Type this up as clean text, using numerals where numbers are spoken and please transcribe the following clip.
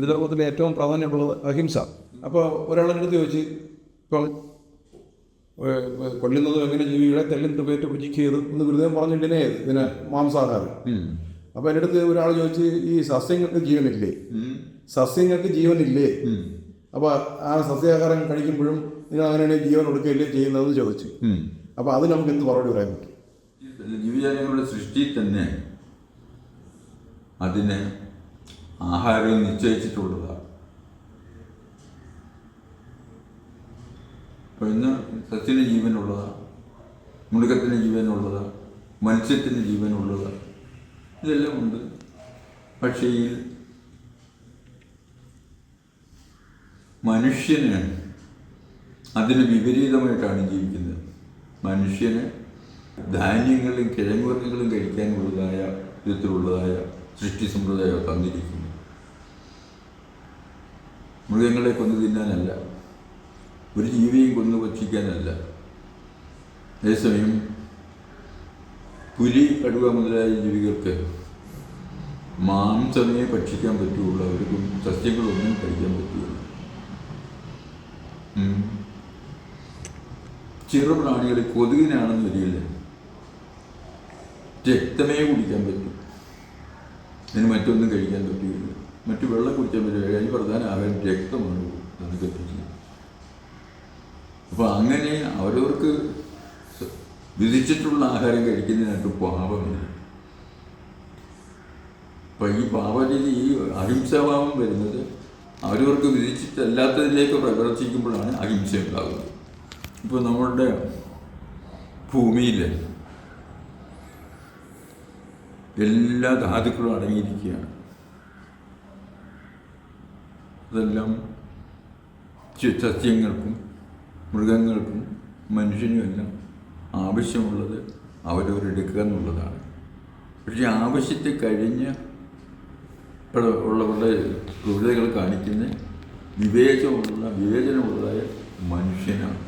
ഗുരുധർമ്മത്തിലെ ഏറ്റവും പ്രാധാന്യമുള്ളത് അഹിംസ. അപ്പോൾ ഒരാളെടുത്ത് ചോദിച്ച്, ഇപ്പം കൊല്ലുന്നതും എങ്ങനെ ജീവികളെ തെല്ലിട്ട് പേറ്റ് ഭുജിക്കരുത് എന്ന് ഗുരുദേവൻ പറഞ്ഞിട്ടില്ലേ ഇതിന് മാംസാഹാരം. അപ്പോൾ എൻ്റെ അടുത്ത് ഒരാൾ ചോദിച്ച്, ഈ സസ്യങ്ങൾക്ക് ജീവനില്ലേ? സസ്യങ്ങൾക്ക് ജീവനില്ലേ? അപ്പോൾ ആ സസ്യാഹാരം കഴിക്കുമ്പോഴും നിങ്ങൾ അങ്ങനെയാണെങ്കിൽ ജീവൻ കൊടുക്കുകയല്ലേ ചെയ്യുന്നതെന്ന് ചോദിച്ചു. അപ്പോൾ അത് നമുക്ക് എന്ത് മറുപടി പറയാൻ പറ്റും? ജീവജാലങ്ങളുടെ സൃഷ്ടിയിൽ തന്നെ അതിന് ആഹാരം നിശ്ചയിച്ചിട്ടുള്ളതാണ്. അപ്പോൾ ഇന്ന് സസ്യത്തിന് ജീവനുള്ളതാണ്, മൃഗത്തിന് ജീവനുള്ളതാണ്, മത്സ്യത്തിന് ജീവനുള്ളതാണ്, ഇതെല്ലാം ഉണ്ട്. പക്ഷേ ഈ മനുഷ്യന് അതിന് വിപരീതമായിട്ടാണ് ജീവിക്കുന്നത്. മനുഷ്യന് ധാന്യങ്ങളും കിഴങ്ങുവർഗ്ഗങ്ങളും കഴിക്കാനുള്ളതായ വിധത്തിലുള്ളതായ സൃഷ്ടി സമ്പ്രദായം തന്നിരിക്കുന്നു. മൃഗങ്ങളെ കൊന്നു തിന്നാനല്ല, ഒരു ജീവിയും കൊന്നു ഭക്ഷിക്കാനല്ല. അതേസമയം പുലി, കടുവ മുതലായ ജീവികൾക്ക് മാംസമേ ഭക്ഷിക്കാൻ പറ്റുള്ളൂ, അവർക്കും സസ്യങ്ങളൊന്നും കഴിക്കാൻ പറ്റുള്ളൂ. ചെറുപ്രാണികൾ കൊതുകിനാണെന്ന് വരില്ല, രക്തമേ കുടിക്കാൻ പറ്റും, അതിന് മറ്റൊന്നും കഴിക്കാൻ പറ്റില്ല, മറ്റു വെള്ളം കുടിക്കാൻ പറ്റില്ല. അതിന് പ്രധാന ആഹാരം രക്തമാണ് എന്നൊക്കെ പറ്റി. അപ്പോൾ അങ്ങനെ അവരവർക്ക് വിധിച്ചിട്ടുള്ള ആഹാരം കഴിക്കുന്നതിനായിട്ട് പാപമില്ല. അപ്പം ഈ പാപത്തിൽ ഈ അഹിംസാഭാവം വരുന്നത് അവരവർക്ക് വിധിച്ചിട്ടല്ലാത്തതിലേക്ക് പ്രവർത്തിക്കുമ്പോഴാണ് അഹിംസ ഉണ്ടാകുന്നത്. ഇപ്പോൾ നമ്മളുടെ ഭൂമിയിൽ എല്ലാ ധാതുക്കളും അടങ്ങിയിരിക്കുകയാണ്. അതെല്ലാം സസ്യങ്ങൾക്കും മൃഗങ്ങൾക്കും മനുഷ്യനുമെല്ലാം ആവശ്യമുള്ളത് അവരവരെടുക്കുക എന്നുള്ളതാണ്. പക്ഷേ ആവശ്യത്തെ കഴിഞ്ഞ് ഉള്ളവരുടെ ക്രൂരതകൾ കാണിക്കുന്ന വിവേചനമുള്ളതായ മനുഷ്യനാണ്.